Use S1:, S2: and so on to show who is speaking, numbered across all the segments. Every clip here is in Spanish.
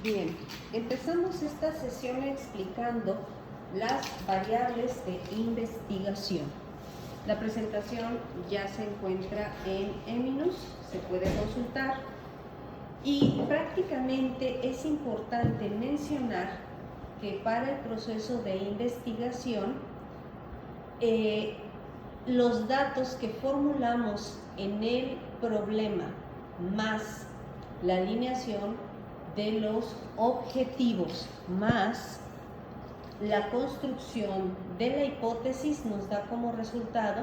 S1: Bien, empezamos esta sesión explicando las variables de investigación. La presentación ya se encuentra en Eminus, se puede consultar y prácticamente es importante mencionar que para el proceso de investigación los datos que formulamos en el problema más la alineación de los objetivos más la construcción de la hipótesis nos da como resultado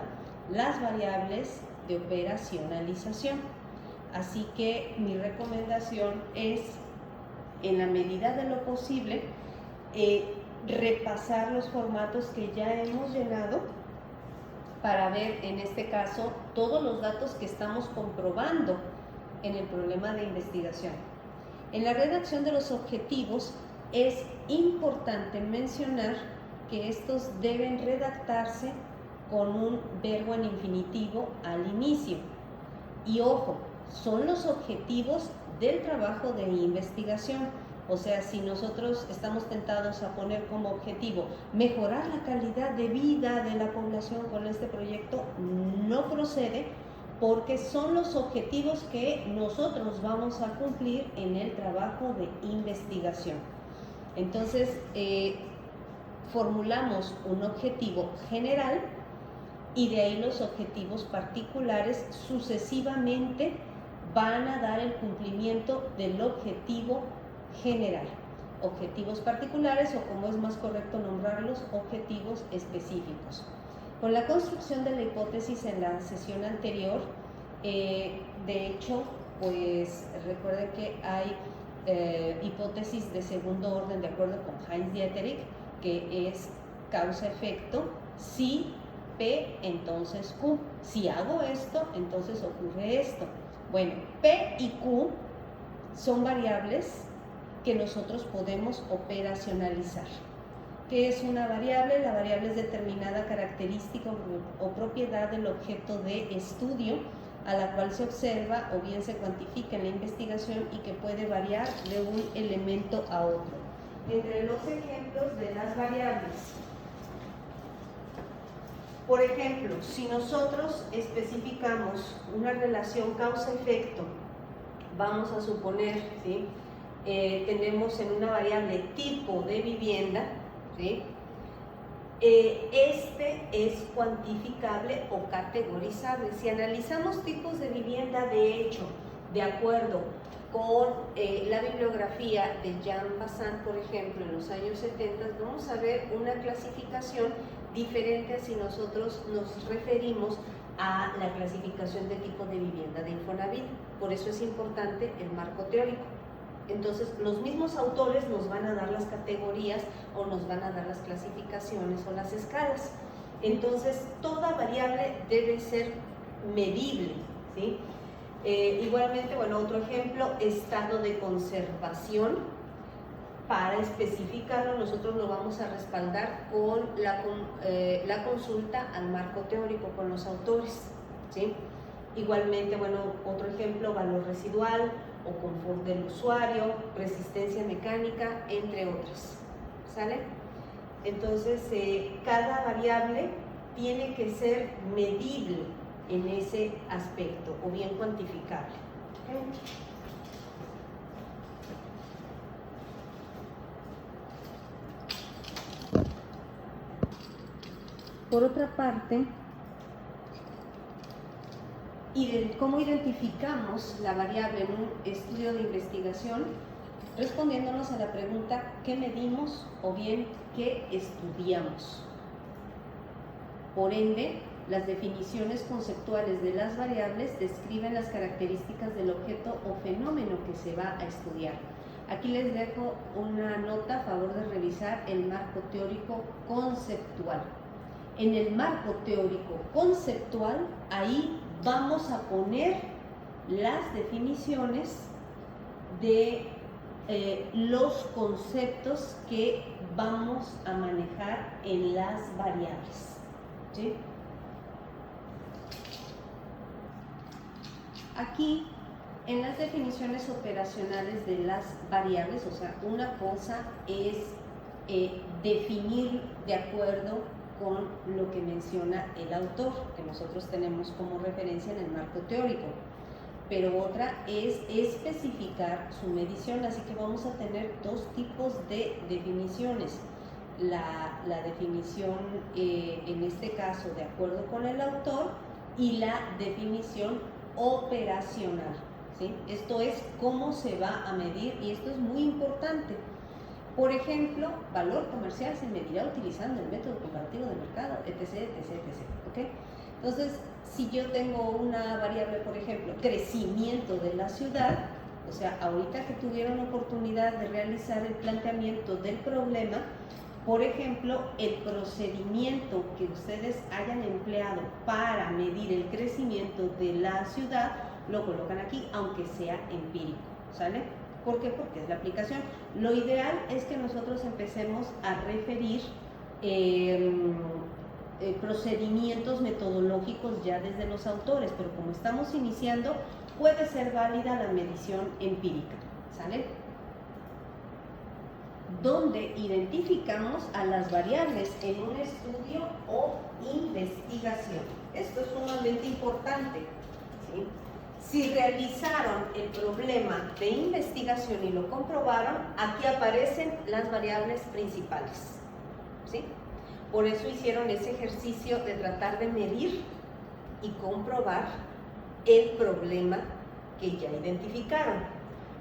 S1: las variables de operacionalización. Así que mi recomendación es, en la medida de lo posible, repasar los formatos que ya hemos llenado para ver, en este caso, todos los datos que estamos comprobando en el problema de investigación. En la redacción de los objetivos es importante mencionar que estos deben redactarse con un verbo en infinitivo al inicio. Y ojo, son los objetivos del trabajo de investigación. O sea, si nosotros estamos tentados a poner como objetivo mejorar la calidad de vida de la población con este proyecto, no procede, porque son los objetivos que nosotros vamos a cumplir en el trabajo de investigación. Entonces, formulamos un objetivo general y de ahí los objetivos particulares sucesivamente van a dar el cumplimiento del objetivo general. Objetivos particulares, o como es más correcto nombrarlos, objetivos específicos. Con la construcción de la hipótesis en la sesión anterior, de hecho, pues recuerden que hay hipótesis de segundo orden de acuerdo con Heinz-Dieterich, que es causa-efecto. Si P, entonces Q. Si hago esto, entonces ocurre esto. Bueno, P y Q son variables que nosotros podemos operacionalizar. ¿Qué es una variable? La variable es determinada característica o propiedad del objeto de estudio a la cual se observa o bien se cuantifica en la investigación y que puede variar de un elemento a otro. Entre los ejemplos de las variables, por ejemplo, si nosotros especificamos una relación causa-efecto, vamos a suponer, ¿sí? Tenemos en una variable tipo de vivienda, ¿sí? Este es cuantificable o categorizable. Si analizamos tipos de vivienda, de hecho, de acuerdo con la bibliografía de Jean Bazin, por ejemplo, en los años 70, vamos a ver una clasificación diferente si nosotros nos referimos a la clasificación de tipo de vivienda de Infonavit. Por eso es importante el marco teórico. Entonces, los mismos autores nos van a dar las categorías o nos van a dar las clasificaciones o las escalas. Entonces, toda variable debe ser medible, ¿sí? Igualmente, bueno, otro ejemplo, estado de conservación. Para especificarlo, nosotros lo vamos a respaldar con la consulta al marco teórico con los autores, ¿sí? Igualmente, bueno, otro ejemplo, valor residual o confort del usuario, resistencia mecánica, entre otras, ¿sale? Entonces, cada variable tiene que ser medible en ese aspecto o bien cuantificable. Por otra parte, ¿cómo identificamos la variable en un estudio de investigación? Respondiéndonos a la pregunta ¿qué medimos o bien qué estudiamos? Por ende, las definiciones conceptuales de las variables describen las características del objeto o fenómeno que se va a estudiar. Aquí les dejo una nota a favor de revisar el marco teórico conceptual. En el marco teórico conceptual, ahí vamos a poner las definiciones de los conceptos que vamos a manejar en las variables, ¿sí? Aquí En las definiciones operacionales de las variables, o sea, una cosa es definir de acuerdo con lo que menciona el autor, que nosotros tenemos como referencia en el marco teórico, pero otra es especificar su medición, así que vamos a tener dos tipos de definiciones. La definición, en este caso, de acuerdo con el autor, y la definición operacional, ¿sí? Esto es cómo se va a medir, y esto es muy importante. Por ejemplo, valor comercial se medirá utilizando el método comparativo de mercado, etc., etc., etc., ¿ok? Entonces, si yo tengo una variable, por ejemplo, crecimiento de la ciudad, o sea, ahorita que tuvieron oportunidad de realizar el planteamiento del problema, por ejemplo, el procedimiento que ustedes hayan empleado para medir el crecimiento de la ciudad, lo colocan aquí, aunque sea empírico, ¿sale? ¿Por qué? Porque es la aplicación. Lo ideal es que nosotros empecemos a referir procedimientos metodológicos ya desde los autores, pero como estamos iniciando, puede ser válida la medición empírica, ¿sale? Donde identificamos a las variables en un estudio o investigación. Esto es sumamente importante, ¿sí? Si realizaron el problema de investigación y lo comprobaron, aquí aparecen las variables principales, ¿sí? Por eso hicieron ese ejercicio de tratar de medir y comprobar el problema que ya identificaron.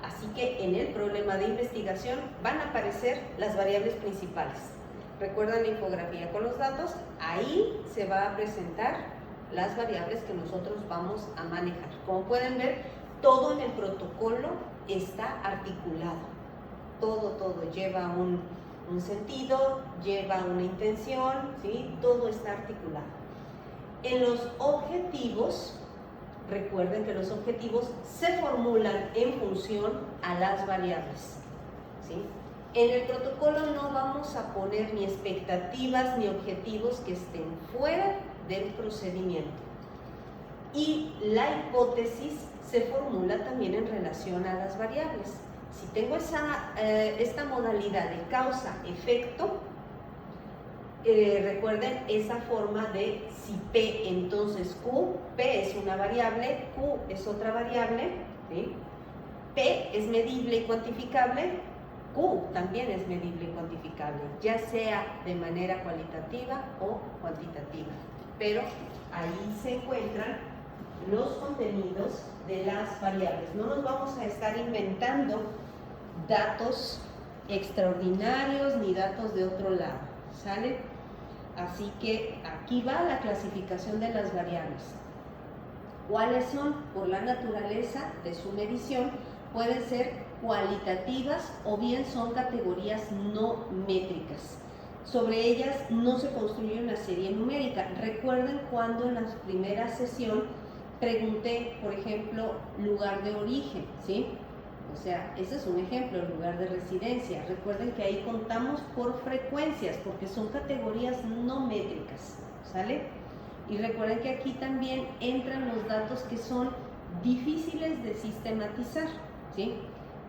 S1: Así que en el problema de investigación van a aparecer las variables principales. ¿Recuerdan la infografía con los datos? Ahí se va a presentar las variables que nosotros vamos a manejar. Como pueden ver, todo en el protocolo está articulado. Todo lleva un sentido, lleva una intención, ¿sí? Todo está articulado. En los objetivos, recuerden que los objetivos se formulan en función a las variables, ¿sí? En el protocolo no vamos a poner ni expectativas ni objetivos que estén fuera del procedimiento. Y la hipótesis se formula también en relación a las variables. Si tengo esta modalidad de causa-efecto, recuerden esa forma de si P, entonces Q, P es una variable, Q es otra variable, ¿sí? P es medible y cuantificable, Q también es medible y cuantificable, ya sea de manera cualitativa o cuantitativa. Pero ahí se encuentran los contenidos de las variables. No nos vamos a estar inventando datos extraordinarios ni datos de otro lado, ¿sale? Así que aquí va la clasificación de las variables. ¿Cuáles son? Por la naturaleza de su medición, pueden ser cualitativas o bien son categorías no métricas. Sobre ellas no se construye una serie numérica. Recuerden cuando en la primera sesión pregunté, por ejemplo, lugar de origen, ¿sí? O sea, ese es un ejemplo, lugar de residencia. Recuerden que ahí contamos por frecuencias, porque son categorías no métricas, ¿sale? Y recuerden que aquí también entran los datos que son difíciles de sistematizar, ¿sí?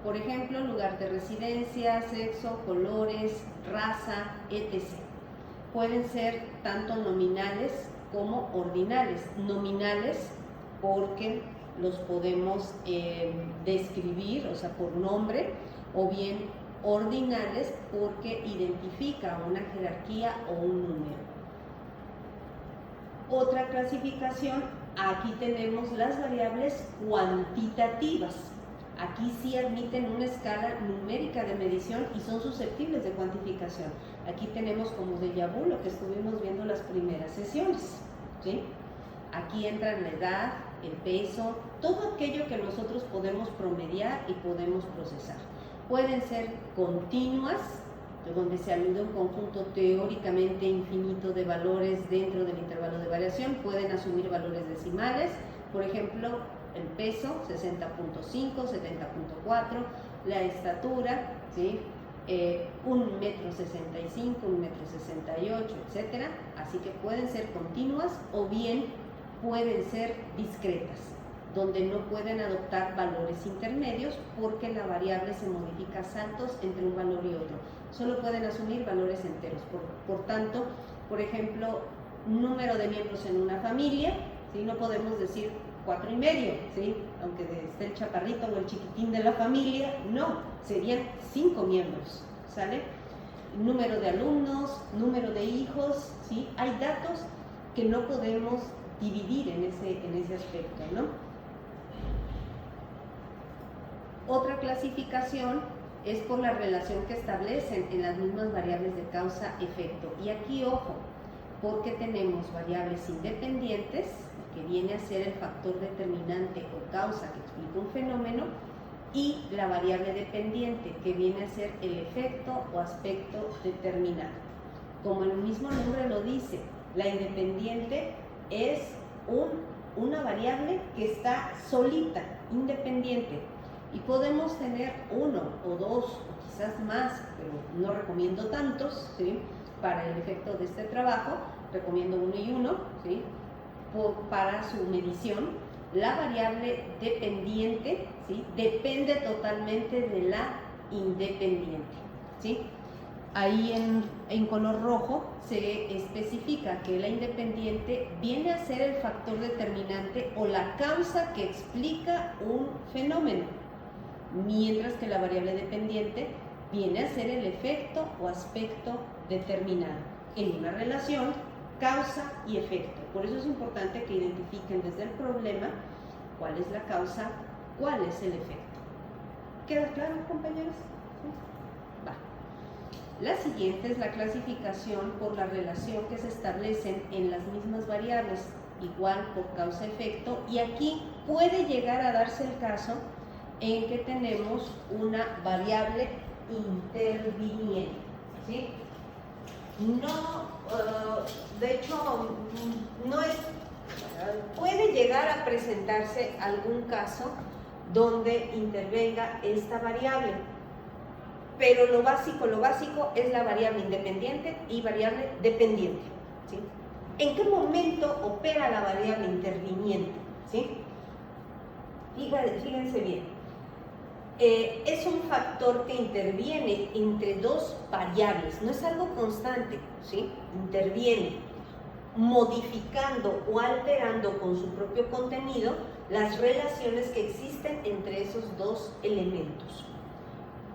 S1: Por ejemplo, lugar de residencia, sexo, colores, raza, etc. Pueden ser tanto nominales como ordinales. Nominales porque los podemos describir, o sea, por nombre, o bien ordinales porque identifica una jerarquía o un número. Otra clasificación, aquí tenemos las variables cuantitativas. Aquí sí admiten una escala numérica de medición y son susceptibles de cuantificación. Aquí tenemos como déjà vu lo que estuvimos viendo en las primeras sesiones, ¿sí? Aquí entran la edad, el peso, todo aquello que nosotros podemos promediar y podemos procesar. Pueden ser continuas, donde se alude a un conjunto teóricamente infinito de valores dentro del intervalo de variación. Pueden asumir valores decimales, por ejemplo, el peso, 60.5, 70.4, la estatura, ¿sí? 1,65 m, 1,68 m, etc. Así que pueden ser continuas o bien pueden ser discretas. donde no pueden adoptar valores intermedios porque la variable se modifica a saltos entre un valor y otro. Solo pueden asumir valores enteros. Por tanto, por ejemplo, número de miembros en una familia, ¿sí? No podemos decir 4,5, ¿sí? Aunque esté el chaparrito o el chiquitín de la familia, no, serían 5 miembros, ¿sale? Número de alumnos, número de hijos, ¿sí? Hay datos que no podemos dividir en ese aspecto, ¿no? Otra clasificación es por la relación que establecen en las mismas variables de causa-efecto. Y aquí, ojo, porque tenemos variables independientes, que viene a ser el factor determinante o causa que explica un fenómeno, y la variable dependiente, que viene a ser el efecto o aspecto determinado. Como el mismo nombre lo dice, la independiente es una variable que está solita, independiente, y podemos tener uno o dos, o quizás más, pero no recomiendo tantos, ¿sí? Para el efecto de este trabajo, recomiendo 1 y 1, ¿sí? Para su medición. La variable dependiente, ¿sí? Depende totalmente de la independiente, ¿sí? Ahí en color rojo se especifica que la independiente viene a ser el factor determinante o la causa que explica un fenómeno, mientras que la variable dependiente viene a ser el efecto o aspecto determinado en una relación causa y efecto. Por eso es importante que identifiquen desde el problema cuál es la causa, cuál es el efecto. ¿Queda claro, compañeros? ¿Sí? Va. La siguiente es la clasificación por la relación que se establecen en las mismas variables, igual por causa-efecto, y aquí puede llegar a darse el caso en que tenemos una variable interviniente, ¿sí? No, de hecho, no es, puede llegar a presentarse algún caso donde intervenga esta variable, pero lo básico es la variable independiente y variable dependiente, ¿sí? ¿En qué momento opera la variable interviniente? ¿Sí? Fíjense bien. Es un factor que interviene entre dos variables, no es algo constante, ¿sí? Interviene modificando o alterando con su propio contenido las relaciones que existen entre esos dos elementos.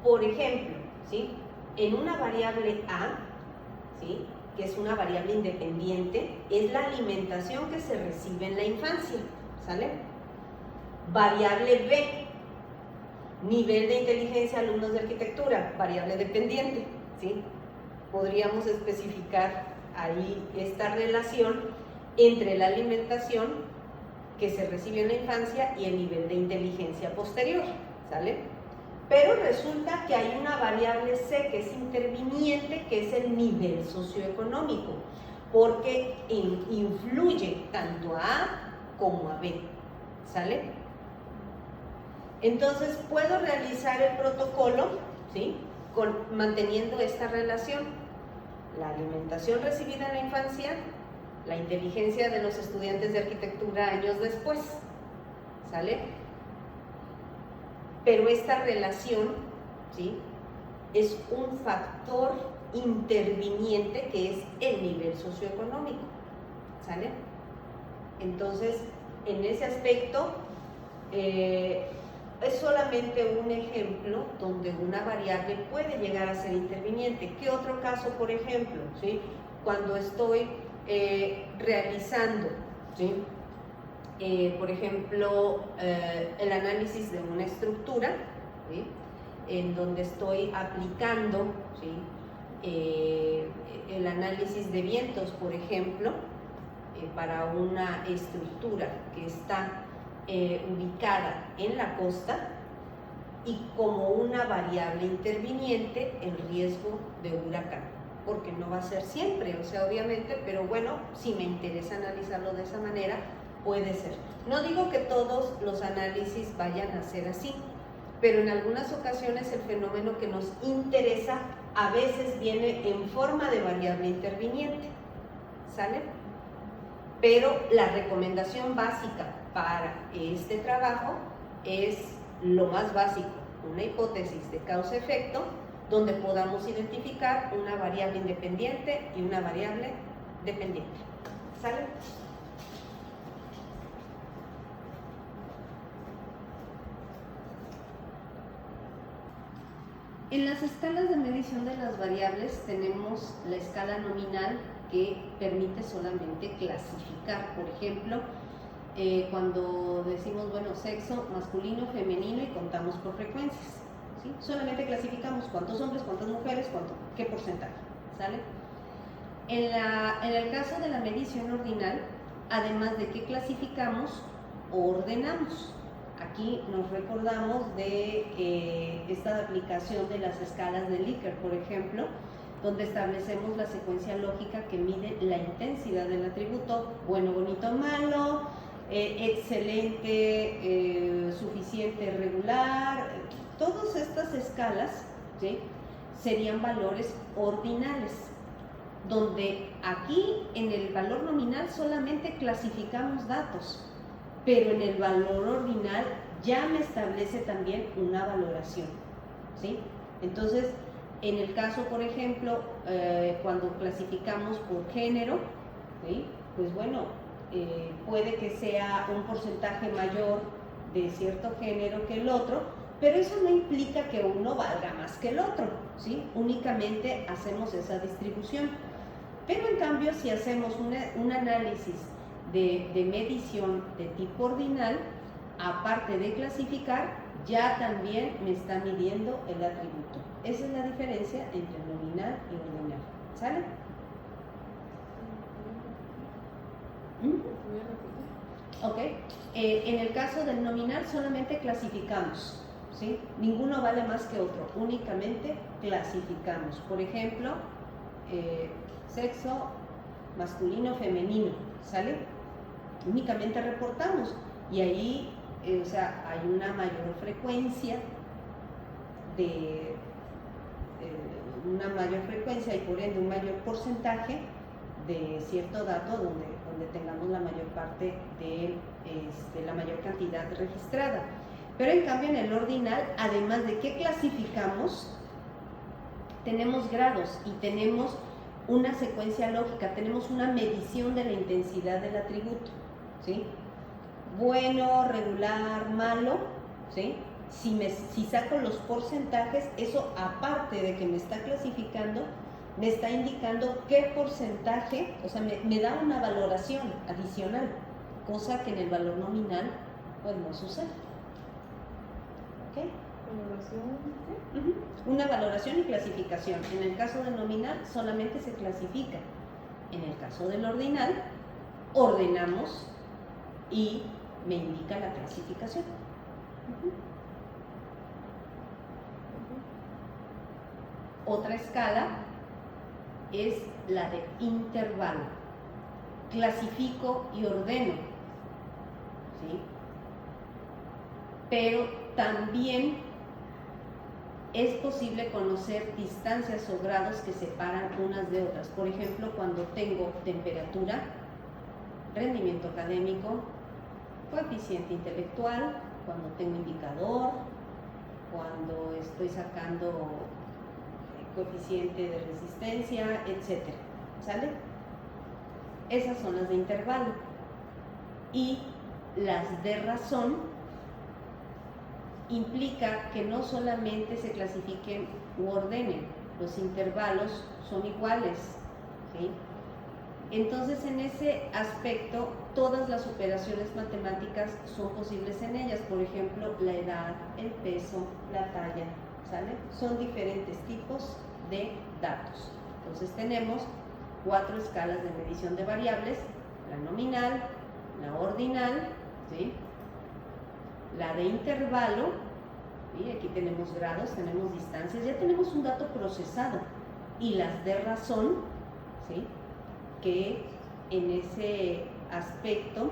S1: Por ejemplo, ¿sí? En una variable A, ¿sí? Que es una variable independiente, es la alimentación que se recibe en la infancia, ¿sale? Variable B, nivel de inteligencia alumnos de arquitectura, variable dependiente, ¿sí? Podríamos especificar ahí esta relación entre la alimentación que se recibe en la infancia y el nivel de inteligencia posterior, ¿sale? Pero resulta que hay una variable C que es interviniente, que es el nivel socioeconómico, porque influye tanto a A como a B, ¿sale? Entonces puedo realizar el protocolo, ¿sí? Manteniendo esta relación, la alimentación recibida en la infancia, la inteligencia de los estudiantes de arquitectura años después, ¿sale? Pero esta relación, ¿sí? Es un factor interviniente que es el nivel socioeconómico, ¿sale? Entonces, en ese aspecto, es solamente un ejemplo donde una variable puede llegar a ser interviniente. ¿Qué otro caso, por ejemplo? ¿Sí? Cuando estoy realizando, ¿sí? Por ejemplo, el análisis de una estructura, ¿sí? En donde estoy aplicando, ¿sí? El análisis de vientos, por ejemplo, para una estructura que está ubicada en la costa, y como una variable interviniente el riesgo de huracán, porque no va a ser siempre, o sea, obviamente, pero bueno, si me interesa analizarlo de esa manera, puede ser. No digo que todos los análisis vayan a ser así, pero en algunas ocasiones el fenómeno que nos interesa a veces viene en forma de variable interviniente, ¿sale? Pero la recomendación básica para este trabajo es lo más básico, una hipótesis de causa-efecto, donde podamos identificar una variable independiente y una variable dependiente. ¿Sale? En las escalas de medición de las variables tenemos la escala nominal, que permite solamente clasificar. Por ejemplo, cuando decimos, bueno, sexo masculino, femenino y contamos por frecuencias, ¿sí? Solamente clasificamos cuántos hombres, cuántas mujeres, qué porcentaje, ¿sale? En el caso de la medición ordinal, además de que clasificamos, ordenamos. Aquí nos recordamos de esta aplicación de las escalas de Likert, por ejemplo, donde establecemos la secuencia lógica que mide la intensidad del atributo bueno, bonito, malo, excelente, suficiente, regular. Todas estas escalas, ¿sí?, serían valores ordinales, donde aquí en el valor nominal solamente clasificamos datos, pero en el valor ordinal ya me establece también una valoración, ¿sí? Entonces, en el caso, por ejemplo, cuando clasificamos por género, ¿sí?, pues bueno, puede que sea un porcentaje mayor de cierto género que el otro, pero eso no implica que uno valga más que el otro, ¿sí? Únicamente hacemos esa distribución. Pero en cambio, si hacemos un análisis de medición de tipo ordinal, aparte de clasificar, ya también me está midiendo el atributo. Esa es la diferencia entre nominal y ordinal. ¿Sale? Ok. En el caso del nominal solamente clasificamos, ¿sí? Ninguno vale más que otro, únicamente clasificamos. Por ejemplo, sexo masculino, femenino, ¿sale? Únicamente reportamos y ahí, o sea, hay una mayor frecuencia y por ende un mayor porcentaje de cierto dato donde tengamos la mayor parte de la mayor cantidad registrada. Pero en cambio en el ordinal, además de que clasificamos, tenemos grados y tenemos una secuencia lógica, tenemos una medición de la intensidad del atributo, ¿sí? Bueno, regular, malo, ¿sí? Si saco los porcentajes, eso aparte de que me está clasificando, me está indicando qué porcentaje, o sea, me da una valoración adicional, cosa que en el valor nominal pues no sucede. ¿Ok? ¿Valoración? Una valoración y clasificación. En el caso del nominal solamente se clasifica. En el caso del ordinal, ordenamos y me indica la clasificación. Otra escala es la de intervalo. Clasifico y ordeno, ¿sí? Pero también es posible conocer distancias o grados que separan unas de otras. Por ejemplo, cuando tengo temperatura, rendimiento académico, coeficiente intelectual, cuando tengo indicador, cuando estoy sacando coeficiente de resistencia, etc. ¿Sale? Esas son las de intervalo. Y las de razón implica que no solamente se clasifiquen u ordenen, los intervalos son iguales, ¿sí? Entonces, en ese aspecto, todas las operaciones matemáticas son posibles en ellas. Por ejemplo, la edad, el peso, la talla, ¿sale? Son diferentes tipos de datos. Entonces, tenemos 4 escalas de medición de variables: la nominal, la ordinal, ¿sí?, la de intervalo, y aquí tenemos grados, tenemos distancias, ya tenemos un dato procesado, y las de razón, ¿sí?, que en ese aspecto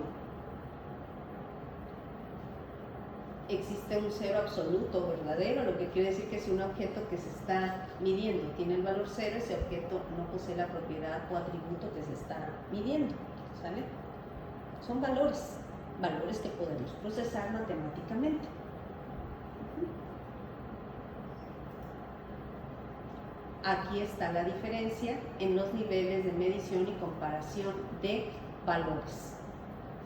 S1: existe un cero absoluto verdadero, lo que quiere decir que si un objeto que se está midiendo tiene el valor 0, ese objeto no posee la propiedad o atributo que se está midiendo, ¿sale? Son valores. valores que podemos procesar matemáticamente. Aquí está la diferencia en los niveles de medición y comparación de valores.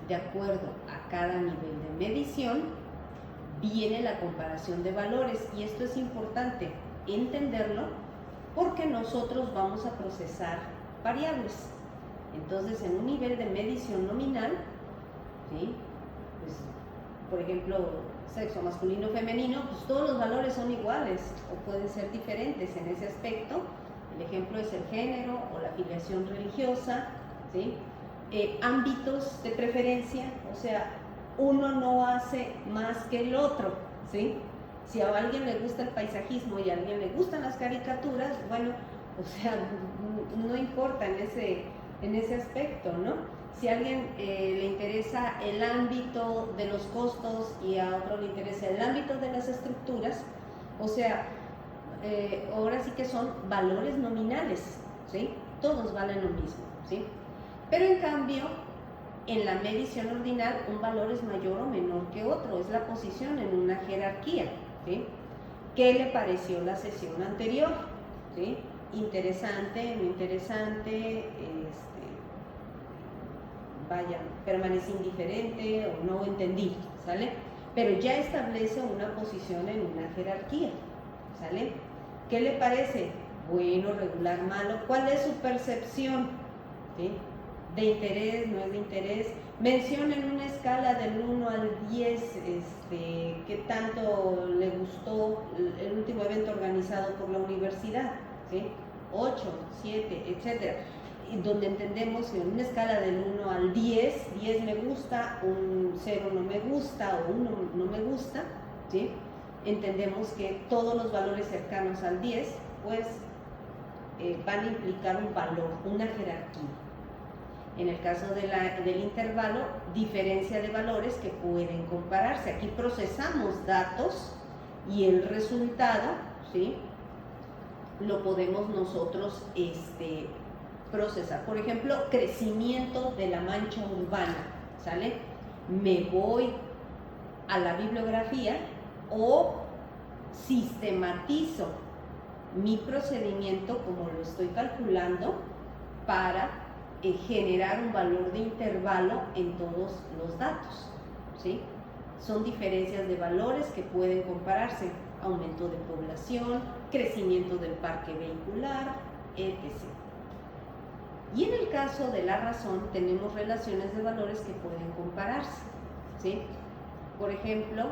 S1: De acuerdo a cada nivel de medición, viene la comparación de valores, y esto es importante entenderlo porque nosotros vamos a procesar variables. Entonces, en un nivel de medición nominal, ¿sí? Pues, por ejemplo, sexo masculino o femenino, pues todos los valores son iguales o pueden ser diferentes en ese aspecto. El ejemplo es el género o la afiliación religiosa, ¿sí? Ámbitos de preferencia, o sea, uno no hace más que el otro, ¿sí? Si a alguien le gusta el paisajismo y a alguien le gustan las caricaturas, bueno, o sea, no importa en ese aspecto, ¿no? Si a alguien le interesa el ámbito de los costos y a otro le interesa el ámbito de las estructuras, o sea, ahora sí que son valores nominales, ¿sí? Todos valen lo mismo, ¿sí? Pero en cambio, en la medición ordinal, un valor es mayor o menor que otro, es la posición en una jerarquía, ¿sí? ¿Qué le pareció la sesión anterior? ¿Sí? Interesante, no interesante, vaya, permanece indiferente o no entendí, ¿sale? Pero ya establece una posición en una jerarquía, ¿sale? ¿Qué le parece? Bueno, regular, malo. ¿Cuál es su percepción? ¿Sí? ¿De interés, no es de interés? Menciona en una escala del 1 al 10 qué tanto le gustó el último evento organizado por la universidad, ¿sí? 8, 7, etcétera. Donde entendemos que en una escala del 1 al 10, 10 me gusta, un 0 no me gusta o 1 no me gusta, ¿sí? Entendemos que todos los valores cercanos al 10 pues van a implicar un valor, una jerarquía. En el caso del intervalo, diferencia de valores que pueden compararse. Aquí procesamos datos y el resultado, ¿sí? Lo podemos nosotros procesar. Por ejemplo, crecimiento de la mancha urbana, ¿sale? Me voy a la bibliografía o sistematizo mi procedimiento como lo estoy calculando para generar un valor de intervalo en todos los datos, ¿sí? Son diferencias de valores que pueden compararse, aumento de población, crecimiento del parque vehicular, etc. Y en el caso de la razón tenemos relaciones de valores que pueden compararse, ¿sí? Por ejemplo,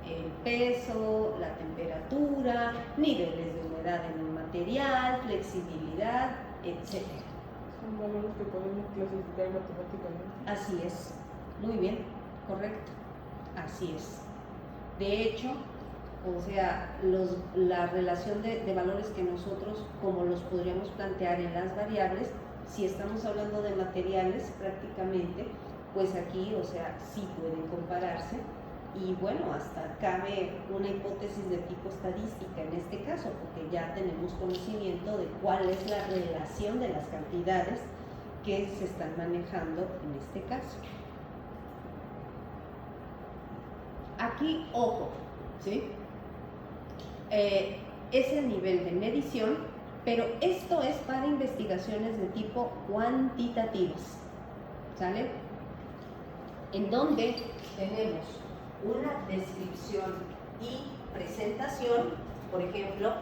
S1: el peso, la temperatura, niveles de humedad en el material, flexibilidad, etc.
S2: Son valores que podemos clasificar matemáticamente.
S1: Así es, muy bien, correcto, así es. De hecho, o sea, la relación de valores que nosotros, como los podríamos plantear en las variables, si estamos hablando de materiales prácticamente, pues aquí, o sea, sí pueden compararse. Y bueno, hasta cabe una hipótesis de tipo estadística en este caso, porque ya tenemos conocimiento de cuál es la relación de las cantidades que se están manejando en este caso. Aquí, ojo, ¿sí? Es el nivel de medición, pero esto es para investigaciones de tipo cuantitativas, ¿sale? En donde tenemos una descripción y presentación. Por ejemplo,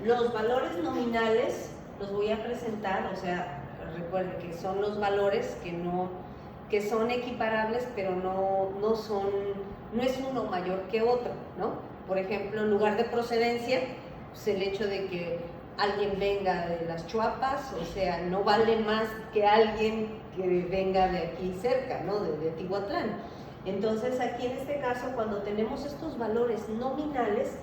S1: los valores nominales los voy a presentar, o sea, recuerden que son los valores que son equiparables, pero no es uno mayor que otro, ¿no? Por ejemplo, en lugar de procedencia, pues el hecho de que alguien venga de las Chuapas, o sea, no vale más que alguien que venga de aquí cerca, ¿no? De Tihuatlán. Entonces, aquí en este caso, cuando tenemos estos valores nominales,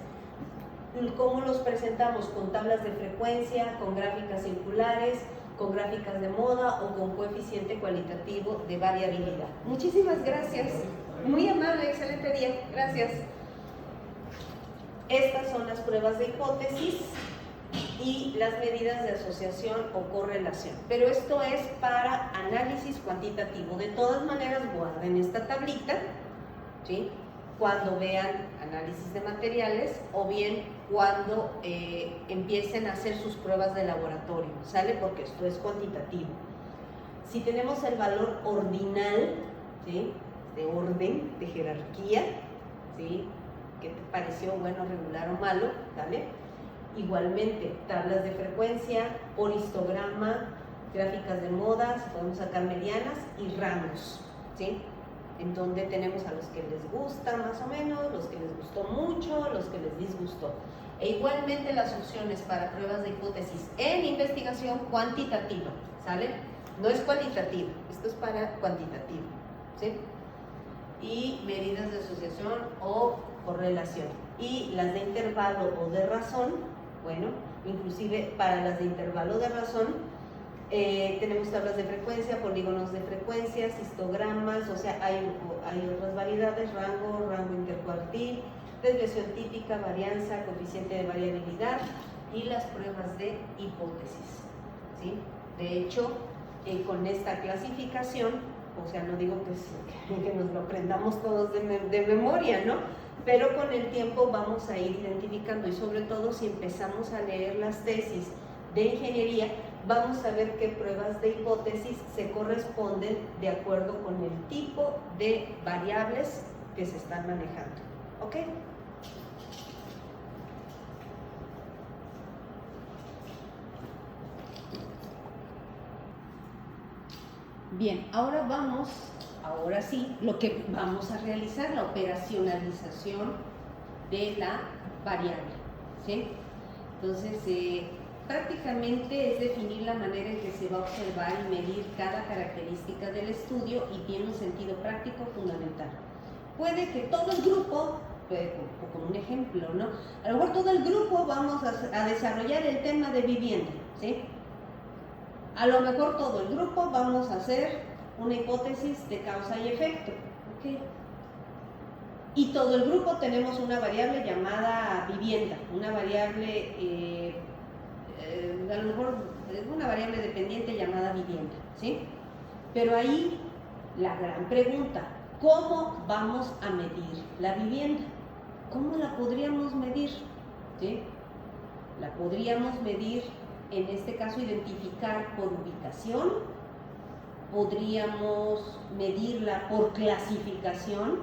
S1: ¿cómo los presentamos? Con tablas de frecuencia, con gráficas circulares, con gráficas de moda o con coeficiente cualitativo de variabilidad. Muchísimas gracias. Muy amable, excelente día. Gracias. Estas son las pruebas de hipótesis. y las medidas de asociación o correlación. Pero esto es para análisis cuantitativo. De todas maneras, guarden esta tablita, ¿sí?, cuando vean análisis de materiales o bien cuando empiecen a hacer sus pruebas de laboratorio, ¿sale? Porque esto es cuantitativo. Si tenemos el valor ordinal, ¿sí?, de orden, de jerarquía, ¿sí?, ¿qué te pareció? Bueno, regular o malo, ¿vale? Igualmente, tablas de frecuencia, por histograma, gráficas de modas, podemos sacar medianas y rangos, ¿sí?, en donde tenemos a los que les gusta más o menos, los que les gustó mucho, los que les disgustó. E igualmente las opciones para pruebas de hipótesis en investigación cuantitativa, ¿sale? No es cualitativo, esto es para cuantitativo, ¿sí? Y medidas de asociación o correlación. Y las de intervalo o de razón, bueno, inclusive para las de intervalo de razón, tenemos tablas de frecuencia, polígonos de frecuencias, histogramas, o sea, hay otras variedades, rango intercuartil, desviación típica, varianza, coeficiente de variabilidad y las pruebas de hipótesis, ¿sí? De hecho, con esta clasificación, o sea, no digo que nos lo aprendamos todos de memoria, ¿no? Pero con el tiempo vamos a ir identificando, y sobre todo si empezamos a leer las tesis de ingeniería, vamos a ver qué pruebas de hipótesis se corresponden de acuerdo con el tipo de variables que se están manejando. ¿Ok? Bien, ahora sí, lo que vamos a realizar, la operacionalización de la variable, ¿sí? Entonces, prácticamente es definir la manera en que se va a observar y medir cada característica del estudio y tiene un sentido práctico fundamental. Puede que todo el grupo, como un ejemplo, ¿no? A lo mejor todo el grupo vamos a desarrollar el tema de vivienda, ¿sí? A lo mejor todo el grupo vamos a hacer una hipótesis de causa y efecto, ¿ok? Y todo el grupo tenemos una variable llamada vivienda, una variable, a lo mejor una variable dependiente llamada vivienda, ¿sí? Pero ahí la gran pregunta, ¿cómo vamos a medir la vivienda? ¿Cómo la podríamos medir? ¿Sí? La podríamos medir, en este caso, identificar por ubicación, podríamos medirla por clasificación.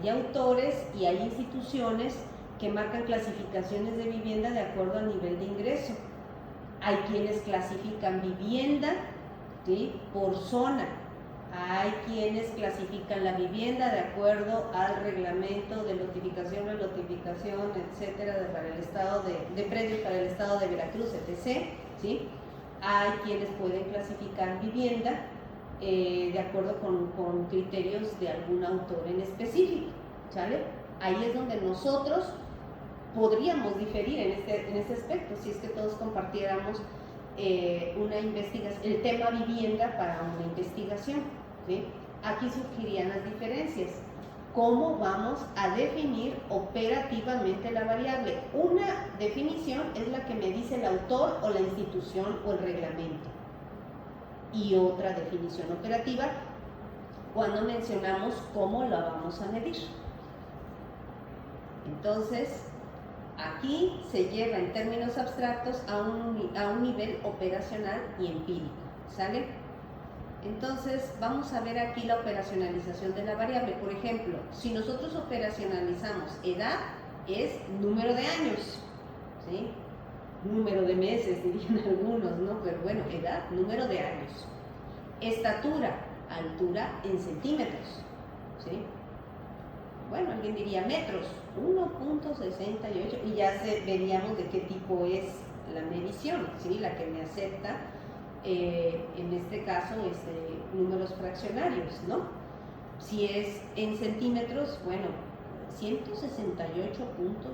S1: Hay autores y hay instituciones que marcan clasificaciones de vivienda de acuerdo al nivel de ingreso. Hay quienes clasifican vivienda, ¿sí?, por zona. Hay quienes clasifican la vivienda de acuerdo al reglamento de lotificación, etcétera, para el estado de predios para el estado de Veracruz, etc., ¿sí? Hay quienes pueden clasificar vivienda de acuerdo con criterios de algún autor en específico, ¿sale? Ahí es donde nosotros podríamos diferir en este aspecto, si es que todos compartiéramos una investigación, el tema vivienda para una investigación, ¿sí? Aquí surgirían las diferencias. ¿Cómo vamos a definir operativamente la variable? Una definición es la que me dice el autor o la institución o el reglamento. Y otra definición operativa cuando mencionamos cómo la vamos a medir. Entonces, aquí se lleva en términos abstractos a un nivel operacional y empírico, ¿sale? Entonces, vamos a ver aquí la operacionalización de la variable. Por ejemplo, si nosotros operacionalizamos edad, es número de años, ¿sí? Número de meses, dirían algunos, ¿no? Pero bueno, edad, número de años. Estatura, altura en centímetros, ¿sí? Bueno, alguien diría metros, 1.68, y ya veríamos de qué tipo es la medición, ¿sí? La que me acepta, en este caso, números fraccionarios, ¿no? Si es en centímetros, bueno, 168.5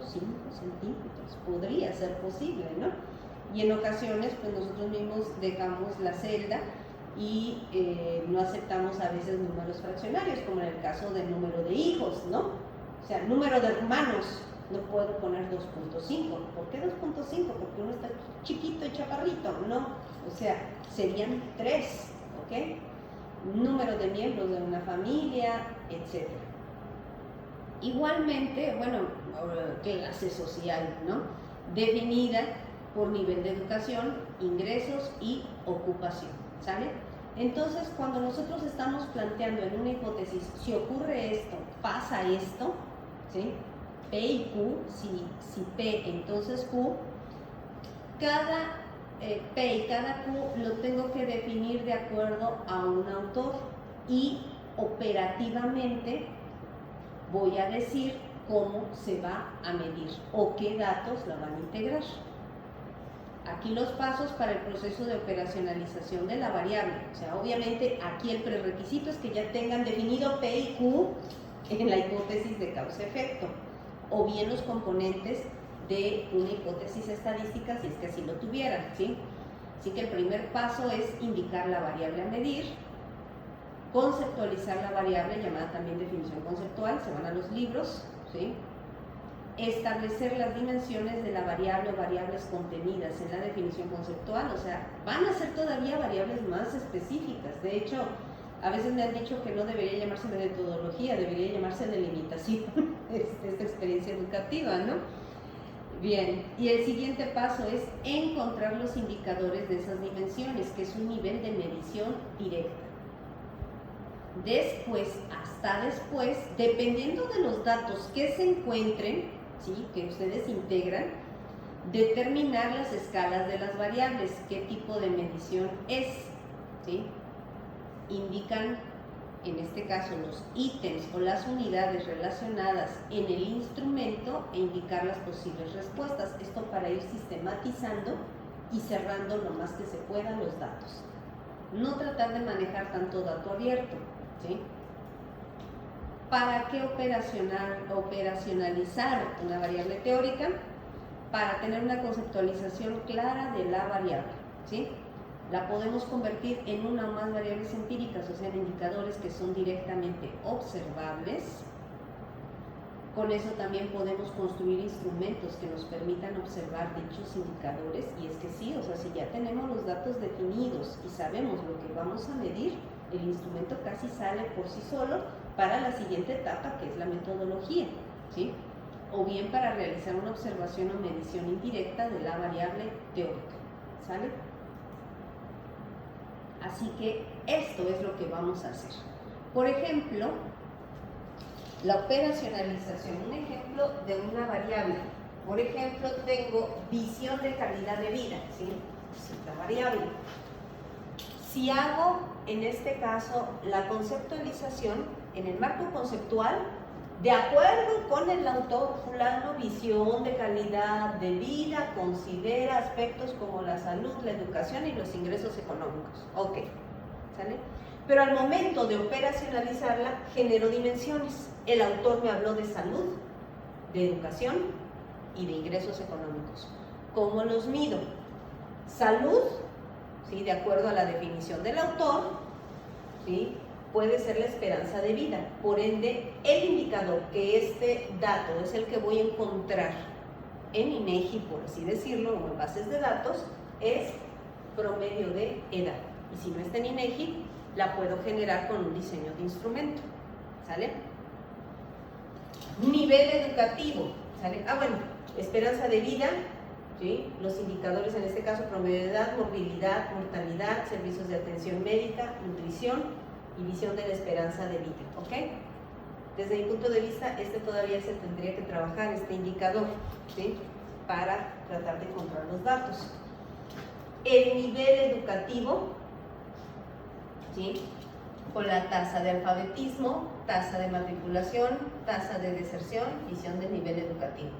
S1: centímetros, podría ser posible, ¿no? Y en ocasiones, pues nosotros mismos dejamos la celda y no aceptamos a veces números fraccionarios, como en el caso del número de hijos, ¿no? O sea, número de hermanos, No puedo poner 2.5. ¿Por qué 2.5? Porque uno está chiquito y chaparrito, no. O sea, serían 3, ¿ok? Número de miembros de una familia, etc. Igualmente, bueno, clase social, ¿no? Definida por nivel de educación, ingresos y ocupación, ¿sale? Entonces, cuando nosotros estamos planteando en una hipótesis, si ocurre esto, pasa esto, ¿sí? P y Q, si P, entonces Q, cada P y cada Q lo tengo que definir de acuerdo a un autor y operativamente voy a decir cómo se va a medir o qué datos la van a integrar. Aquí los pasos para el proceso de operacionalización de la variable. O sea, obviamente aquí el prerequisito es que ya tengan definido P y Q en la hipótesis de causa-efecto, o bien los componentes de una hipótesis estadística si es que así lo tuvieran, ¿sí? Así que el primer paso es indicar la variable a medir, conceptualizar la variable, llamada también definición conceptual, se van a los libros, ¿sí? Establecer las dimensiones de la variable o variables contenidas en la definición conceptual, o sea, van a ser todavía variables más específicas. De hecho, a veces me han dicho que no debería llamarse metodología, debería llamarse delimitación, esta experiencia educativa, ¿no? Bien, y el siguiente paso es encontrar los indicadores de esas dimensiones, que es un nivel de medición directa. Después, hasta después, dependiendo de los datos que se encuentren, ¿sí?, que ustedes integran, determinar las escalas de las variables, qué tipo de medición es, ¿sí? Indican, en este caso, los ítems o las unidades relacionadas en el instrumento e indicar las posibles respuestas. Esto para ir sistematizando y cerrando lo más que se pueda los datos. No tratar de manejar tanto dato abierto, ¿sí? ¿Para qué operacionalizar una variable teórica? Para tener una conceptualización clara de la variable, ¿sí? La podemos convertir en una o más variables empíricas, o sea, en indicadores que son directamente observables. Con eso también podemos construir instrumentos que nos permitan observar dichos indicadores. Y es que sí, o sea, si ya tenemos los datos definidos y sabemos lo que vamos a medir, el instrumento casi sale por sí solo para la siguiente etapa, que es la metodología, ¿sí? O bien para realizar una observación o medición indirecta de la variable teórica, ¿sale? Así que esto es lo que vamos a hacer. Por ejemplo, la operacionalización, un ejemplo de una variable. Por ejemplo, tengo visión de calidad de vida, ¿sí? Es la variable. Si hago, en este caso, la conceptualización en el marco conceptual, de acuerdo con el autor fulano, visión de calidad de vida considera aspectos como la salud, la educación y los ingresos económicos. Ok, ¿sale? Pero al momento de operacionalizarla, generó dimensiones. El autor me habló de salud, de educación y de ingresos económicos. ¿Cómo los mido? Salud, ¿sí?, de acuerdo a la definición del autor, ¿sí?, puede ser la esperanza de vida. Por ende, el indicador, que este dato es el que voy a encontrar en INEGI, por así decirlo, o en bases de datos, es promedio de edad. Y si no está en INEGI, la puedo generar con un diseño de instrumento, ¿sale? Nivel educativo, ¿sale? Bueno, esperanza de vida, ¿sí? Los indicadores, en este caso, promedio de edad, movilidad, mortalidad, servicios de atención médica, nutrición y visión de la esperanza de vida, ¿ok? Desde mi punto de vista, todavía se tendría que trabajar, este indicador, ¿sí?, para tratar de encontrar los datos. El nivel educativo, ¿sí?, con la tasa de alfabetismo, tasa de matriculación, tasa de deserción, visión del nivel educativo.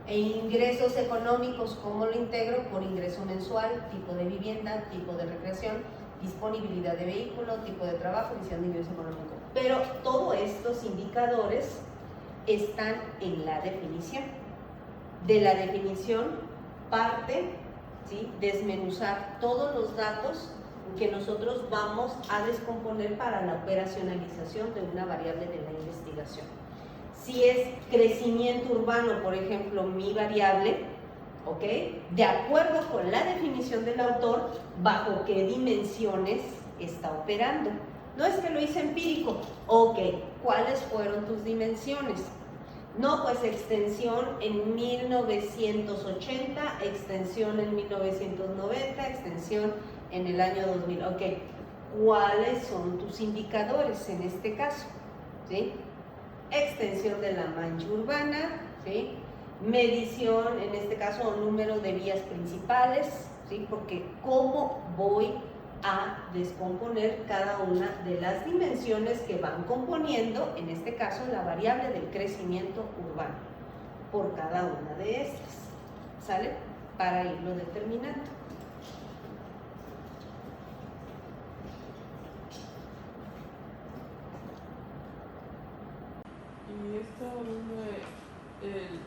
S1: E ingresos económicos, ¿cómo lo integro? Por ingreso mensual, tipo de vivienda, tipo de recreación, disponibilidad de vehículo, tipo de trabajo, visión de ingreso económico. Pero todos estos indicadores están en la definición. De la definición parte, ¿sí?, desmenuzar todos los datos que nosotros vamos a descomponer para la operacionalización de una variable de la investigación. Si es crecimiento urbano, por ejemplo, mi variable, ¿ok? De acuerdo con la definición del autor, bajo qué dimensiones está operando. No es que lo hice empírico, ok, ¿cuáles fueron tus dimensiones? No, pues extensión en 1980, extensión en 1990, extensión en el año 2000, ok. ¿Cuáles son tus indicadores en este caso? ¿Sí? Extensión de la mancha urbana, ¿sí? Medición, en este caso, número de vías principales, ¿sí? Porque cómo voy a descomponer cada una de las dimensiones que van componiendo, en este caso, la variable del crecimiento urbano, por cada una de estas, ¿sale? Para irlo determinando.
S2: ¿Y esto el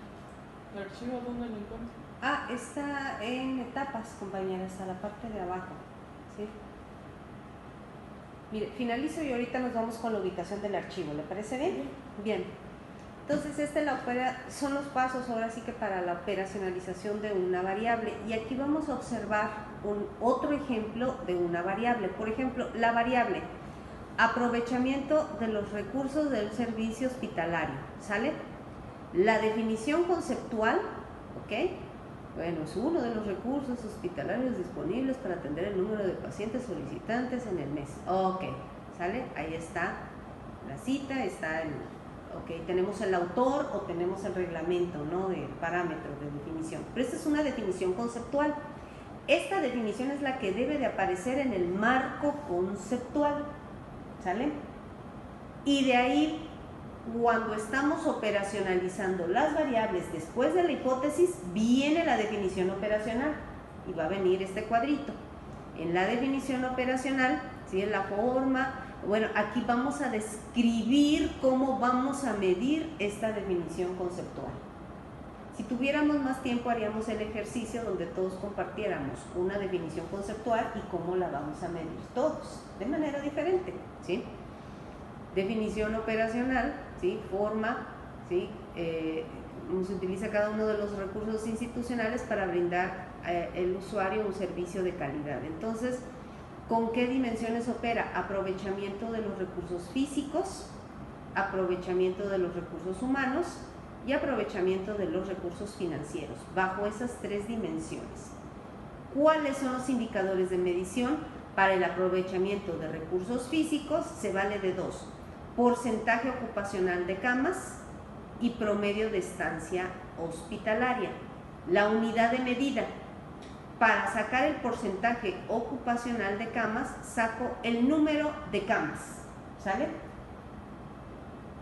S2: archivo dónde lo encuentro?
S1: Ah, está en etapas, compañeras, a la parte de abajo, ¿sí? Mire, finalizo y ahorita nos vamos con la ubicación del archivo, ¿le parece bien? Bien. Entonces, son los pasos ahora sí que para la operacionalización de una variable. Y aquí vamos a observar otro ejemplo de una variable. Por ejemplo, la variable aprovechamiento de los recursos del servicio hospitalario, ¿sale? La definición conceptual, ¿ok? Bueno, es uno de los recursos hospitalarios disponibles para atender el número de pacientes solicitantes en el mes. Ok, ¿sale? Ahí está la cita, está ok, tenemos el autor o tenemos el reglamento, ¿no? De parámetros de definición. Pero esta es una definición conceptual. Esta definición es la que debe de aparecer en el marco conceptual, ¿sale? Y de ahí, cuando estamos operacionalizando las variables después de la hipótesis, viene la definición operacional y va a venir este cuadrito. En la definición operacional, ¿sí? En la forma, bueno, aquí vamos a describir cómo vamos a medir esta definición conceptual. Si tuviéramos más tiempo, haríamos el ejercicio donde todos compartiéramos una definición conceptual y cómo la vamos a medir todos, de manera diferente, ¿sí? Definición operacional, ¿sí? Forma, ¿sí? Se utiliza cada uno de los recursos institucionales para brindar al usuario un servicio de calidad. Entonces, ¿con qué dimensiones opera? Aprovechamiento de los recursos físicos, aprovechamiento de los recursos humanos y aprovechamiento de los recursos financieros, bajo esas tres dimensiones. ¿Cuáles son los indicadores de medición? Para el aprovechamiento de recursos físicos se vale de dos: porcentaje ocupacional de camas y promedio de estancia hospitalaria. La unidad de medida: para sacar el porcentaje ocupacional de camas, saco el número de camas, ¿sale?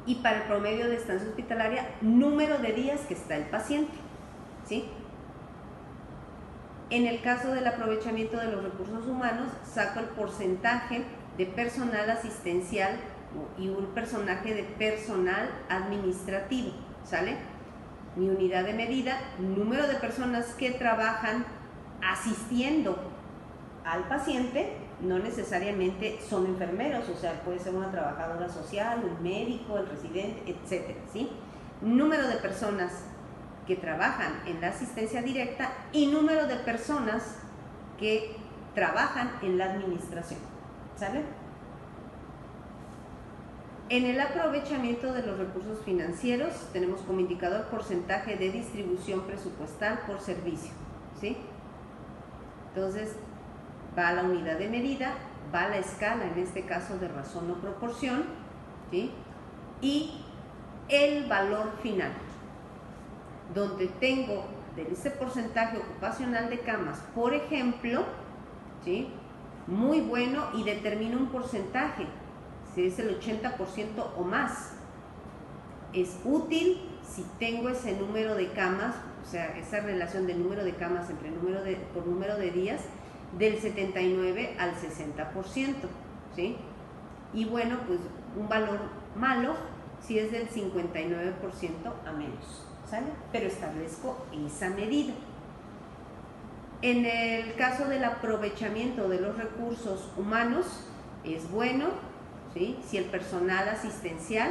S1: Y para el promedio de estancia hospitalaria, número de días que está el paciente, ¿sí? En el caso del aprovechamiento de los recursos humanos, saco el porcentaje de personal asistencial y un porcentaje de personal administrativo, ¿sale? Mi unidad de medida: número de personas que trabajan asistiendo al paciente, no necesariamente son enfermeros, o sea, puede ser una trabajadora social, un médico, el residente, etcétera, ¿sí? Número de personas que trabajan en la asistencia directa y número de personas que trabajan en la administración, ¿sale? En el aprovechamiento de los recursos financieros tenemos como indicador porcentaje de distribución presupuestal por servicio, ¿sí? Entonces, va la unidad de medida, va la escala, en este caso de razón o proporción, ¿sí? Y el valor final, donde tengo de ese porcentaje ocupacional de camas, por ejemplo, ¿sí? Muy bueno, y determino un porcentaje, si es el 80% o más. Es útil si tengo ese número de camas, o sea, esa relación del número de camas entre por número de días, del 79 al 60%, ¿sí? Y bueno, pues un valor malo si es del 59% a menos, ¿sale? Pero establezco esa medida. En el caso del aprovechamiento de los recursos humanos, es bueno, ¿sí? Si el personal asistencial,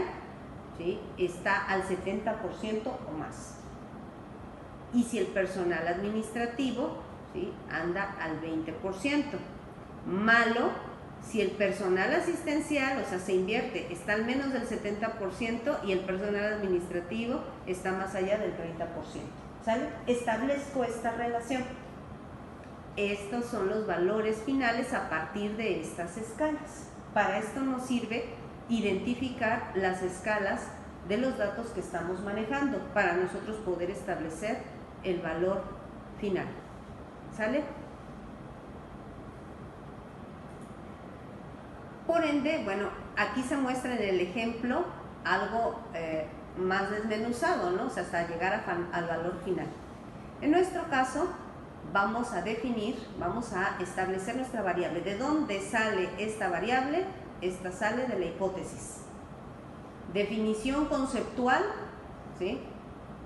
S1: ¿sí?, está al 70% o más. Y si el personal administrativo, ¿sí?, anda al 20%. Malo si el personal asistencial, o sea, se invierte, está al menos del 70% y el personal administrativo está más allá del 30%. ¿Sale? Establezco esta relación. Estos son los valores finales a partir de estas escalas. Para esto nos sirve identificar las escalas de los datos que estamos manejando para nosotros poder establecer el valor final. ¿Sale? Por ende, bueno, aquí se muestra en el ejemplo algo más desmenuzado, ¿no? O sea, hasta llegar al valor final. En nuestro caso, vamos a definir, vamos a establecer nuestra variable. ¿De dónde sale esta variable? Esta sale de la hipótesis. Definición conceptual, ¿sí?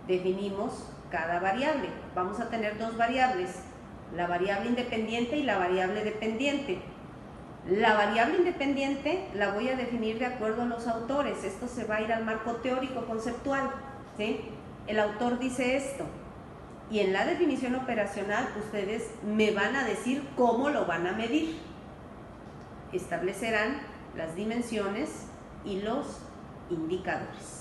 S1: Definimos cada variable. Vamos a tener dos variables, la variable independiente y la variable dependiente. La variable independiente la voy a definir de acuerdo a los autores. Esto se va a ir al marco teórico conceptual, ¿sí? El autor dice esto. Y en la definición operacional ustedes me van a decir cómo lo van a medir. Establecerán las dimensiones y los indicadores.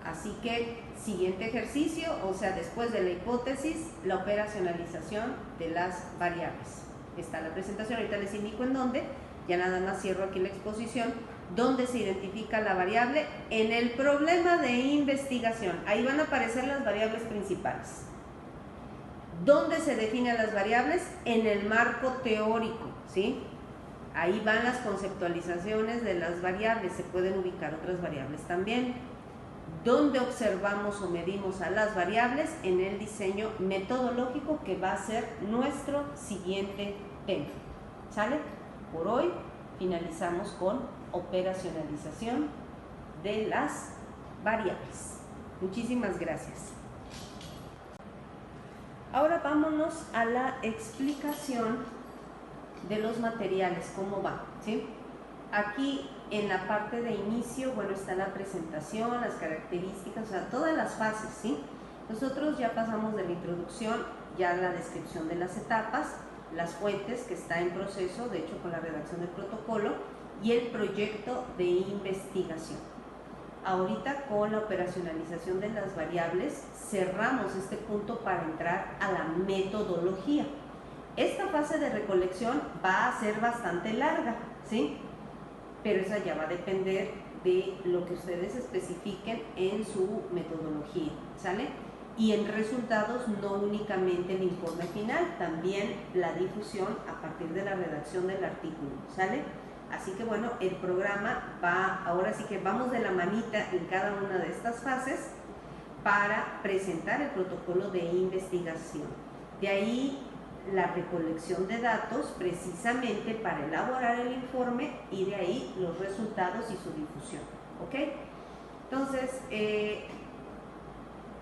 S1: Así que, siguiente ejercicio, o sea, después de la hipótesis, la operacionalización de las variables. Está la presentación, ahorita les indico en dónde, ya nada más cierro aquí la exposición, dónde se identifica la variable en el problema de investigación. Ahí van a aparecer las variables principales. ¿Dónde se definen las variables? En el marco teórico, ¿sí? Ahí van las conceptualizaciones de las variables, se pueden ubicar otras variables también. ¿Dónde observamos o medimos a las variables? En el diseño metodológico, que va a ser nuestro siguiente tema. ¿Sale? Por hoy finalizamos con operacionalización de las variables. Muchísimas gracias. Ahora vámonos a la explicación de los materiales, cómo va, ¿sí? Aquí en la parte de inicio, bueno, está la presentación, las características, o sea, todas las fases, ¿sí? Nosotros ya pasamos de la introducción, ya la descripción de las etapas, las fuentes, que está en proceso, de hecho con la redacción del protocolo, y el proyecto de investigación. Ahorita con la operacionalización de las variables, cerramos este punto para entrar a la metodología. Esta fase de recolección va a ser bastante larga, ¿sí? Pero esa ya va a depender de lo que ustedes especifiquen en su metodología, ¿sale? Y en resultados, no únicamente el informe final, también la difusión a partir de la redacción del artículo, ¿sale? Así que bueno, el programa va, ahora sí que vamos de la manita en cada una de estas fases para presentar el protocolo de investigación. De ahí la recolección de datos precisamente para elaborar el informe y de ahí los resultados y su difusión, ¿ok? Entonces,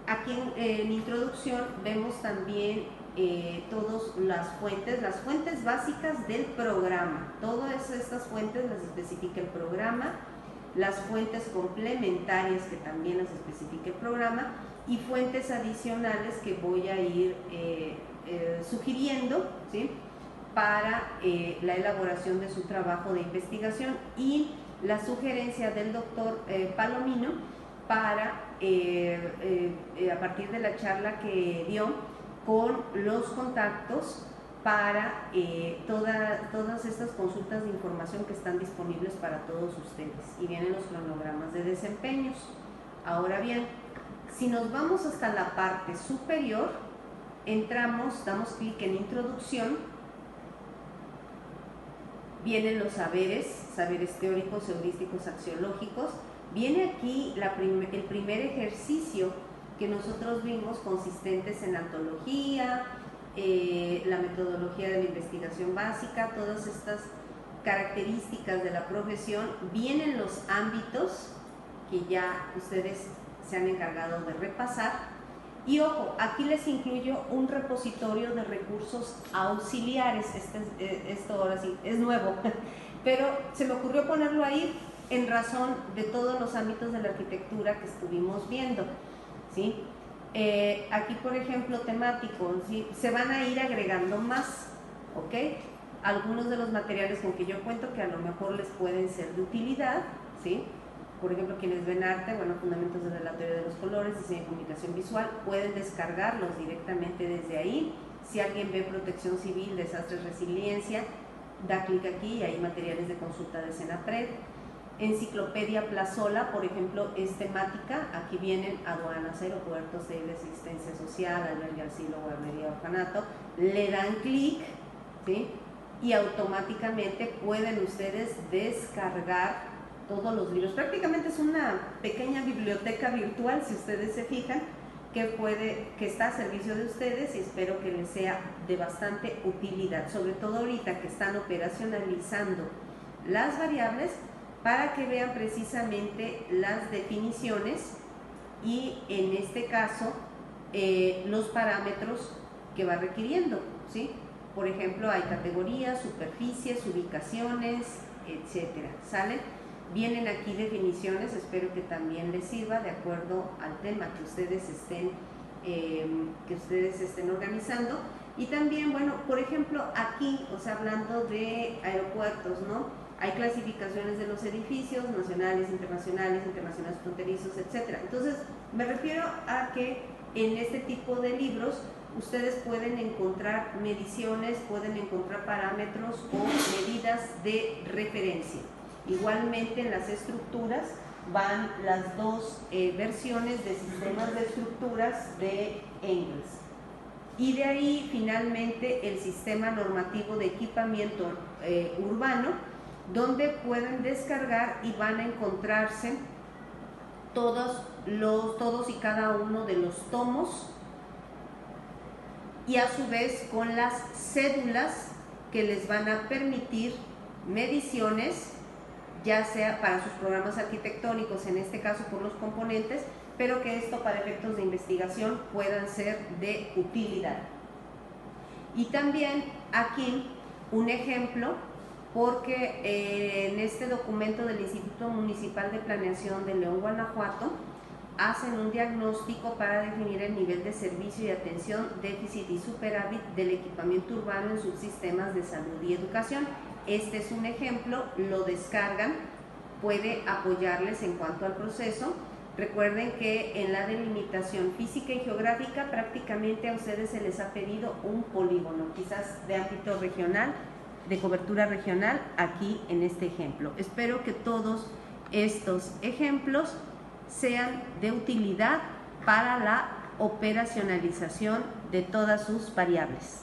S1: aquí en introducción vemos también todas las fuentes básicas del programa. Todas estas fuentes las especifica el programa, las fuentes complementarias que también las especifica el programa y fuentes adicionales que voy a ir sugiriendo, ¿sí?, para la elaboración de su trabajo de investigación, y la sugerencia del doctor Palomino para, a partir de la charla que dio, con los contactos para todas estas consultas de información que están disponibles para todos ustedes, y vienen los cronogramas de desempeños. Ahora bien, si nos vamos hasta la parte superior, entramos, damos clic en introducción, vienen los saberes teóricos, heurísticos, axiológicos. Viene aquí el primer ejercicio que nosotros vimos, consistentes en antología, la metodología de la investigación básica, todas estas características de la profesión. Vienen los ámbitos que ya ustedes se han encargado de repasar. Y ojo, aquí les incluyo un repositorio de recursos auxiliares. Esto ahora sí es nuevo. pero se me ocurrió ponerlo ahí en razón de todos los ámbitos de la arquitectura que estuvimos viendo, ¿sí? Aquí, por ejemplo, temáticos, ¿sí? Se van a ir agregando más, ¿ok? Algunos de los materiales con que yo cuento que a lo mejor les pueden ser de utilidad, ¿sí? Por ejemplo, quienes ven arte, bueno, fundamentos de la teoría de los colores, diseño de comunicación visual, pueden descargarlos directamente desde ahí. Si alguien ve protección civil, desastres, resiliencia, da clic aquí y hay materiales de consulta de Senapred. Enciclopedia Plazola, por ejemplo, es temática, aquí vienen aduanas, aeropuertos, asistencia social, albergue, asilo, guardería, orfanato, le dan clic, ¿sí? Y automáticamente pueden ustedes descargar todos los libros. Prácticamente es una pequeña biblioteca virtual, si ustedes se fijan, que está a servicio de ustedes y espero que les sea de bastante utilidad, sobre todo ahorita que están operacionalizando las variables, para que vean precisamente las definiciones y en este caso los parámetros que va requiriendo, ¿sí? Por ejemplo, hay categorías, superficies, ubicaciones, etcétera, ¿sale? Vienen aquí definiciones, espero que también les sirva de acuerdo al tema que ustedes estén organizando. Y también, bueno, por ejemplo, aquí, o sea, hablando de aeropuertos, ¿no? Hay clasificaciones de los edificios, nacionales, internacionales fronterizos, etc. Entonces, me refiero a que en este tipo de libros ustedes pueden encontrar mediciones, pueden encontrar parámetros o medidas de referencia. Igualmente en las estructuras van las dos versiones de sistemas de estructuras de Engels. Y de ahí finalmente el sistema normativo de equipamiento urbano, donde pueden descargar y van a encontrarse todos y cada uno de los tomos y a su vez con las cédulas que les van a permitir mediciones, ya sea para sus programas arquitectónicos, en este caso por los componentes, pero que esto para efectos de investigación puedan ser de utilidad. Y también aquí un ejemplo, porque en este documento del Instituto Municipal de Planeación de León, Guanajuato, hacen un diagnóstico para definir el nivel de servicio y atención, déficit y superávit del equipamiento urbano en subsistemas de salud y educación. Este es un ejemplo, lo descargan, puede apoyarles en cuanto al proceso. Recuerden que en la delimitación física y geográfica prácticamente a ustedes se les ha pedido un polígono, quizás de ámbito regional, de cobertura regional, aquí en este ejemplo. Espero que todos estos ejemplos sean de utilidad para la operacionalización de todas sus variables.